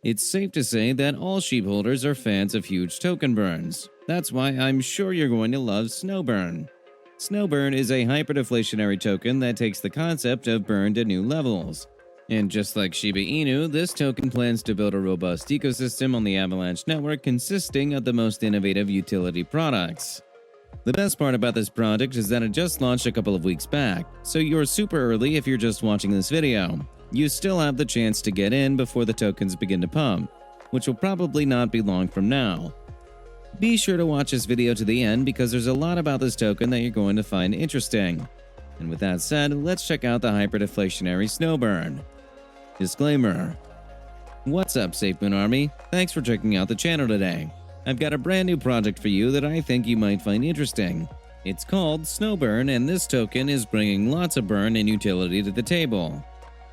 It's safe to say that all SHIB holders are fans of huge token burns. That's why I'm sure you're going to love Snowburn. Snowburn is a hyperdeflationary token that takes the concept of burn to new levels. And just like Shiba Inu, this token plans to build a robust ecosystem on the Avalanche network consisting of the most innovative utility products. The best part about this project is that it just launched a couple of weeks back, so you're super early if you're just watching this video. You still have the chance to get in before the tokens begin to pump, which will probably not be long from now. Be sure to watch this video to the end because there's a lot about this token that you're going to find interesting. And with that said, let's check out the hyperdeflationary Snowburn. Disclaimer. What's up, SafeMoon Army? Thanks for checking out the channel today. I've got a brand new project for you that I think you might find interesting. It's called Snowburn, and this token is bringing lots of burn and utility to the table.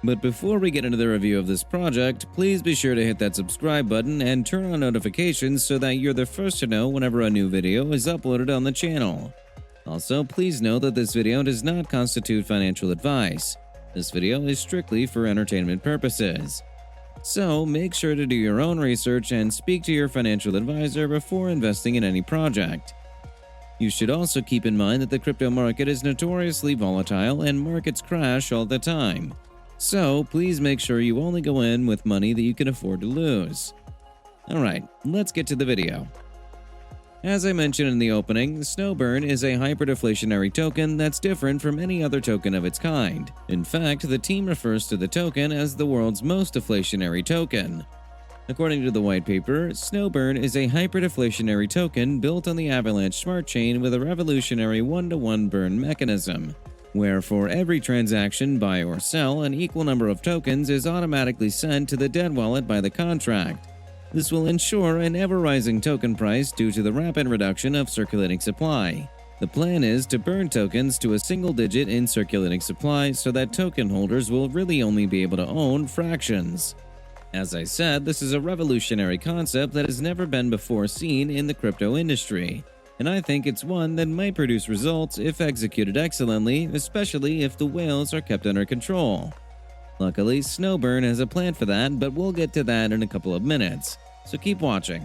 But before we get into the review of this project, please be sure to hit that subscribe button and turn on notifications so that you're the first to know whenever a new video is uploaded on the channel. Also, please note that this video does not constitute financial advice. This video is strictly for entertainment purposes. So, make sure to do your own research and speak to your financial advisor before investing in any project. You should also keep in mind that the crypto market is notoriously volatile and markets crash all the time. So, please make sure you only go in with money that you can afford to lose. Alright, let's get to the video. As I mentioned in the opening, Snowburn is a hyperdeflationary token that's different from any other token of its kind. In fact, the team refers to the token as the world's most deflationary token. According to the white paper, Snowburn is a hyperdeflationary token built on the Avalanche smart chain with a revolutionary one-to-one burn mechanism, where for every transaction, buy or sell, an equal number of tokens is automatically sent to the dead wallet by the contract. This will ensure an ever-rising token price due to the rapid reduction of circulating supply. The plan is to burn tokens to a single digit in circulating supply so that token holders will really only be able to own fractions. As I said, this is a revolutionary concept that has never been before seen in the crypto industry, and I think it's one that might produce results if executed excellently, especially if the whales are kept under control. Luckily, Snowburn has a plan for that, but we'll get to that in a couple of minutes, so keep watching.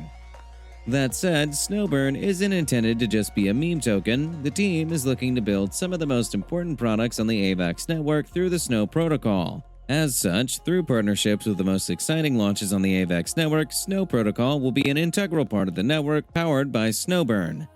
That said, Snowburn isn't intended to just be a meme token. The team is looking to build some of the most important products on the AVAX network through the Snow protocol. As such, through partnerships with the most exciting launches on the AVAX network, Snow protocol will be an integral part of the network powered by Snowburn.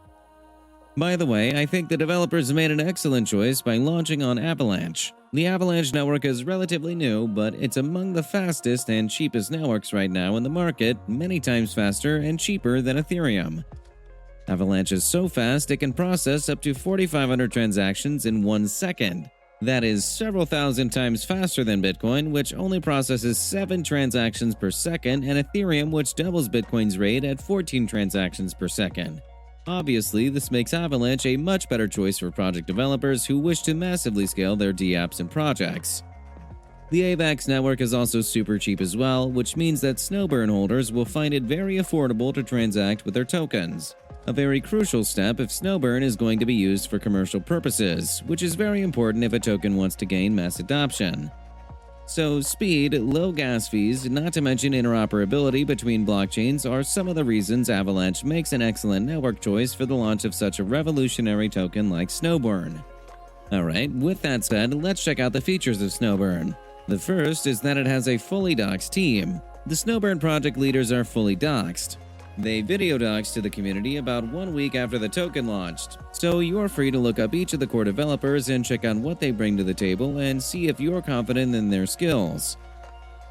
By the way, I think the developers made an excellent choice by launching on Avalanche. The Avalanche network is relatively new, but it's among the fastest and cheapest networks right now in the market, many times faster and cheaper than Ethereum. Avalanche is so fast it can process up to 4,500 transactions in 1 second. That is several thousand times faster than Bitcoin, which only processes 7 transactions per second, and Ethereum, which doubles Bitcoin's rate at 14 transactions per second. Obviously, this makes Avalanche a much better choice for project developers who wish to massively scale their dApps and projects. The AVAX network is also super cheap as well, which means that Snowburn holders will find it very affordable to transact with their tokens. A very crucial step if Snowburn is going to be used for commercial purposes, which is very important if a token wants to gain mass adoption. So, speed, low gas fees, not to mention interoperability between blockchains are some of the reasons Avalanche makes an excellent network choice for the launch of such a revolutionary token like Snowburn. Alright, with that said, let's check out the features of Snowburn. The first is that it has a fully doxed team. The Snowburn project leaders are fully doxed. They video doxed to the community about 1 week after the token launched, so you're free to look up each of the core developers and check out what they bring to the table and see if you're confident in their skills.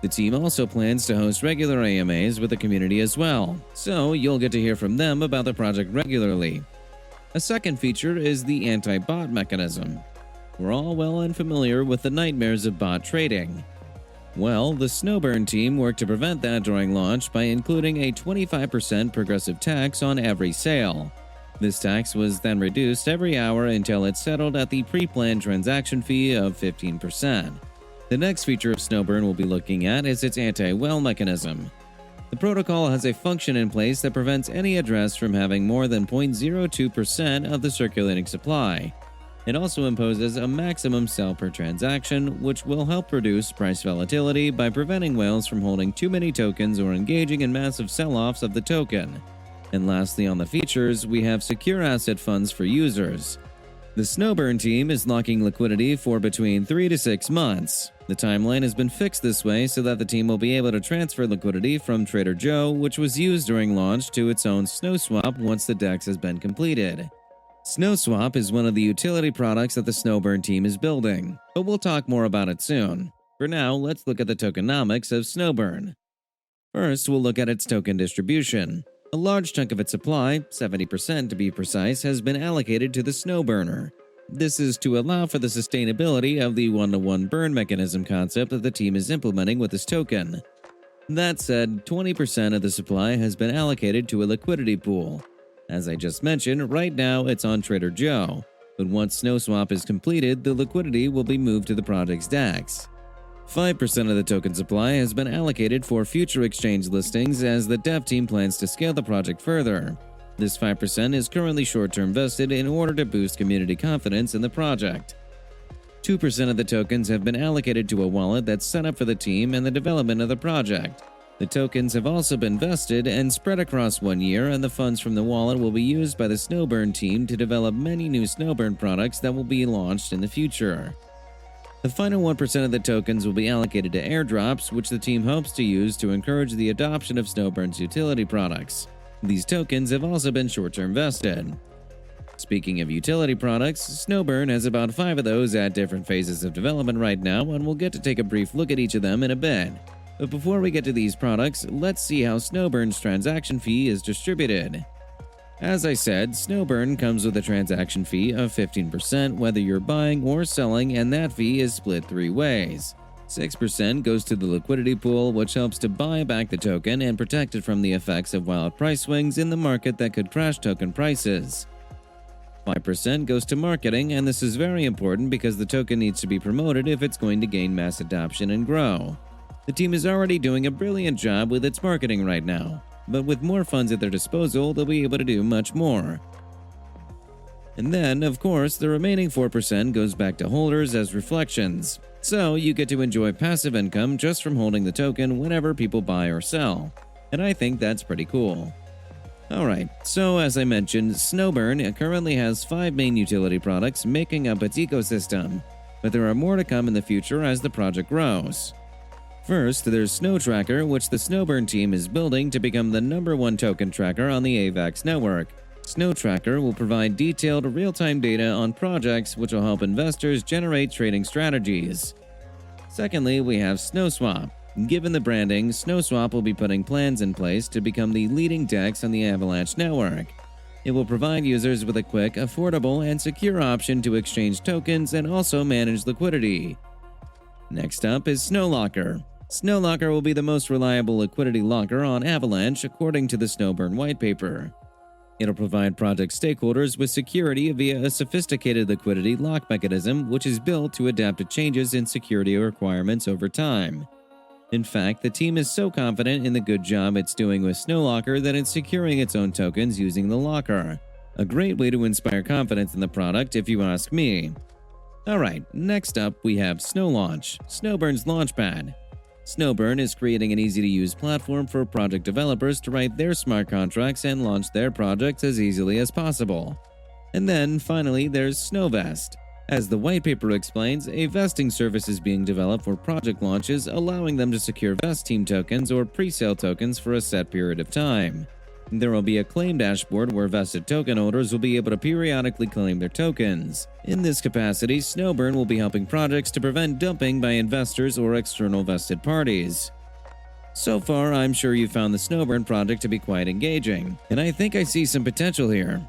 The team also plans to host regular AMAs with the community as well, so you'll get to hear from them about the project regularly. A second feature is the anti-bot mechanism. We're all well and familiar with the nightmares of bot trading. Well, the Snowburn team worked to prevent that during launch by including a 25% progressive tax on every sale. This tax was then reduced every hour until it settled at the pre-planned transaction fee of 15%. The next feature of Snowburn we'll be looking at is its anti-whale mechanism. The protocol has a function in place that prevents any address from having more than 0.02% of the circulating supply. It also imposes a maximum sell per transaction, which will help reduce price volatility by preventing whales from holding too many tokens or engaging in massive sell-offs of the token. And lastly, on the features, we have secure asset funds for users. The Snowburn team is locking liquidity for between 3 to 6 months. The timeline has been fixed this way so that the team will be able to transfer liquidity from Trader Joe, which was used during launch, to its own SnowSwap once the DEX has been completed. SnowSwap is one of the utility products that the Snowburn team is building, but we'll talk more about it soon. For now, let's look at the tokenomics of Snowburn. First, we'll look at its token distribution. A large chunk of its supply, 70% to be precise, has been allocated to the Snowburner. This is to allow for the sustainability of the one-to-one burn mechanism concept that the team is implementing with this token. That said, 20% of the supply has been allocated to a liquidity pool. As I just mentioned, right now it's on Trader Joe, but once SnowSwap is completed, the liquidity will be moved to the project's DEX. 5% of the token supply has been allocated for future exchange listings as the dev team plans to scale the project further. This 5% is currently short-term vested in order to boost community confidence in the project. 2% of the tokens have been allocated to a wallet that's set up for the team and the development of the project. The tokens have also been vested and spread across 1 year, and the funds from the wallet will be used by the Snowburn team to develop many new Snowburn products that will be launched in the future. The final 1% of the tokens will be allocated to airdrops, which the team hopes to use to encourage the adoption of Snowburn's utility products. These tokens have also been short-term vested. Speaking of utility products, Snowburn has about 5 of those at different phases of development right now, and we'll get to take a brief look at each of them in a bit. But before we get to these products, let's see how Snowburn's transaction fee is distributed. As I said, Snowburn comes with a transaction fee of 15% whether you're buying or selling, and that fee is split 3 ways. 6% goes to the liquidity pool, which helps to buy back the token and protect it from the effects of wild price swings in the market that could crash token prices. 5% goes to marketing, and this is very important because the token needs to be promoted if it's going to gain mass adoption and grow. The team is already doing a brilliant job with its marketing right now, but with more funds at their disposal, they'll be able to do much more. And then, of course, the remaining 4% goes back to holders as reflections. So you get to enjoy passive income just from holding the token whenever people buy or sell. And I think that's pretty cool. Alright, so as I mentioned, Snowburn currently has 5 main utility products making up its ecosystem, but there are more to come in the future as the project grows. First, there's Snow Tracker, which the Snowburn team is building to become the #1 token tracker on the AVAX network. Snow Tracker will provide detailed real-time data on projects, which will help investors generate trading strategies. Secondly, we have SnowSwap. Given the branding, SnowSwap will be putting plans in place to become the leading DEX on the Avalanche network. It will provide users with a quick, affordable, and secure option to exchange tokens and also manage liquidity. Next up is SnowLocker. SnowLocker will be the most reliable liquidity locker on Avalanche according to the Snowburn white paper. It'll provide project stakeholders with security via a sophisticated liquidity lock mechanism which is built to adapt to changes in security requirements over time. In fact, the team is so confident in the good job it's doing with SnowLocker that it's securing its own tokens using the locker. A great way to inspire confidence in the product if you ask me. Alright, next up we have SnowLaunch, Snowburn's launchpad. Snowburn is creating an easy-to-use platform for project developers to write their smart contracts and launch their projects as easily as possible. And then, finally, there's SnowVest. As the white paper explains, a vesting service is being developed for project launches, allowing them to secure Vest Team tokens or pre-sale tokens for a set period of time. There will be a claim dashboard where vested token holders will be able to periodically claim their tokens. In this capacity, Snowburn will be helping projects to prevent dumping by investors or external vested parties. So far, I'm sure you found the Snowburn project to be quite engaging, and I think I see some potential here.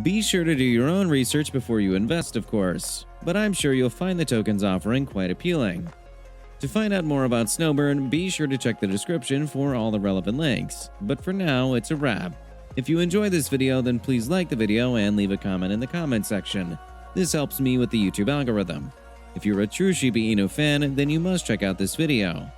Be sure to do your own research before you invest, of course, but I'm sure you'll find the token's offering quite appealing. To find out more about Snowburn, be sure to check the description for all the relevant links. But for now, it's a wrap. If you enjoyed this video, then please like the video and leave a comment in the comment section. This helps me with the YouTube algorithm. If you're a true Shiba Inu fan, then you must check out this video.